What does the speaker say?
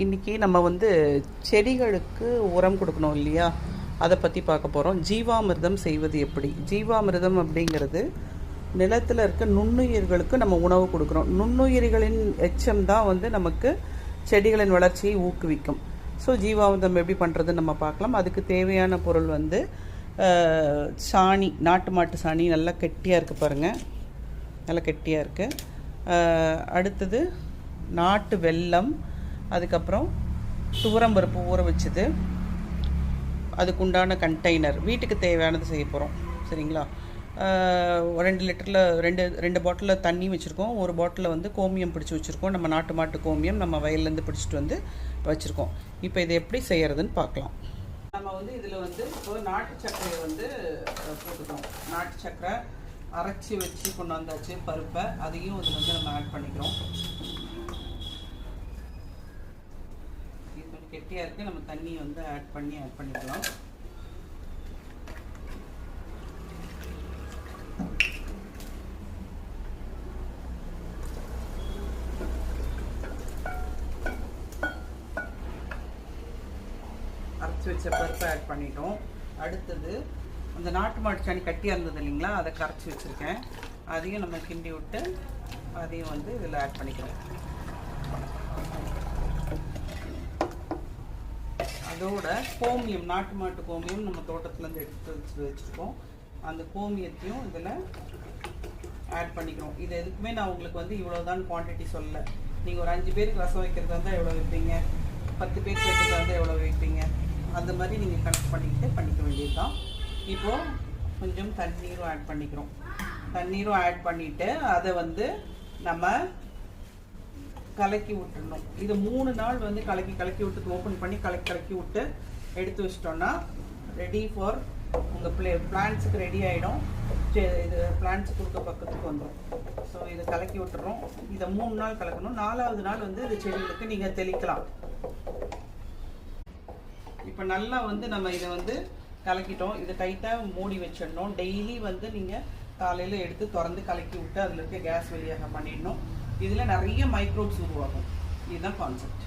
இன்றைக்கி நம்ம வந்து செடிகளுக்கு உரம் கொடுக்கணும் இல்லையா, அதை பற்றி பார்க்க போகிறோம். ஜீவாமிர்தம் செய்வது எப்படி? ஜீவாமிர்தம் அப்படிங்கிறது நிலத்தில் இருக்க நுண்ணுயிர்களுக்கு நம்ம உணவு கொடுக்குறோம். நுண்ணுயிர்களின் எச்சம் தான் வந்து நமக்கு செடிகளின் வளர்ச்சியை ஊக்குவிக்கும். ஸோ ஜீவாமிர்தம் எப்படி பண்ணுறதுன்னு நம்ம பார்க்கலாம். அதுக்கு தேவையான பொருள் வந்து சாணி, நாட்டு மாட்டு சாணி நல்லா கெட்டியாக இருக்குது பாருங்கள், நல்லா கெட்டியாக இருக்குது. அடுத்தது நாட்டு வெல்லம், அதுக்கப்புறம் துவரம்பருப்பு ஊற வச்சது, அதுக்குண்டான கண்டெய்னர், வீட்டுக்கு தேவையானது செய்ய போகிறோம். சரிங்களா? 2 லிட்டரில் ரெண்டு பாட்டிலில் தண்ணி வச்சுருக்கோம். ஒரு பாட்டிலில் வந்து கோமியம் பிடிச்சி வச்சுருக்கோம். நம்ம நாட்டு மாட்டு கோமியம் நம்ம வயல்லேருந்து பிடிச்சிட்டு வந்து வச்சுருக்கோம். இப்போ இதை எப்படி செய்கிறதுன்னு பார்க்கலாம். நம்ம வந்து இதில் வந்து இப்போ நாட்டு சர்க்கரையை வந்து போட்டுக்கிறோம். நாட்டு சர்க்கரை அரைச்சி வச்சு கொண்டு வந்தாச்சு பருப்பை, அதையும் இதில் வந்து நம்ம ஆட் பண்ணிக்கிறோம். இது கொஞ்சம் கெட்டியாக இருக்குது, நம்ம தண்ணியை வந்து ஆட் பண்ணிக்கலாம். அரைச்சி வச்ச பருப்பை ஆட் பண்ணிட்டோம். அடுத்தது அந்த நாட்டு மாட்டு சாணி கட்டியாக இருந்தது இல்லைங்களா, அதை கரைச்சி வச்சுருக்கேன். அதையும் நம்ம கிண்டி விட்டு அதையும் வந்து இதில் ஆட் பண்ணிக்கிறோம். அதோட கோமியம், நாட்டு மாட்டு கோமியம் நம்ம தோட்டத்துலேருந்து எடுத்து வச்சுருக்கோம். அந்த கோமியத்தையும் இதில் ஆட் பண்ணிக்கிறோம். இது எதுக்குமே நான் உங்களுக்கு வந்து இவ்வளோதான் குவான்டிட்டி சொல்லலை. நீங்கள் ஒரு 5 பேருக்கு ரசம் வைக்கிறதா இருந்தால் எவ்வளோ வைப்பீங்க, 10 பேருக்கு வைக்கிறதா இருந்தால் எவ்வளோ வைப்பீங்க, அந்த மாதிரி நீங்கள் கனெக்ட் பண்ணிக்க வேண்டியது தான். இப்போது கொஞ்சம் தண்ணீரும் ஆட் பண்ணிக்கிறோம். தண்ணீரும் ஆட் பண்ணிவிட்டு அதை வந்து நம்ம கலக்கி விட்டுடணும். இது 3 நாள் வந்து கலக்கி விட்டு ஓப்பன் பண்ணி கலக்கி விட்டு எடுத்து வச்சிட்டோன்னா ரெடி ஃபார் உங்கள் பிளான்ட்ஸுக்கு ரெடி ஆகிடும். இது பிளான்ட்ஸ் கொடுக்க பக்கத்துக்கு வந்துடும். ஸோ இதை கலக்கி விட்டுறோம். இதை 3 நாள் கலக்கணும். 4வது நாள் வந்து இது செடிகளுக்கு நீங்கள் தெளிக்கலாம். இப்போ நல்லா வந்து நம்ம இதை வந்து கலக்கிட்டோம். இதை டைட்டாக மூடி வச்சிடணும். டெய்லி வந்து நீங்கள் காலையில் எடுத்து திறந்து கலக்கி விட்டு அதில் இருக்க கேஸ் வெளியாக பண்ணிடணும். இதில் நிறைய மைக்ரோப்ஸ் உருவாகும். இதுதான் கான்செப்ட்.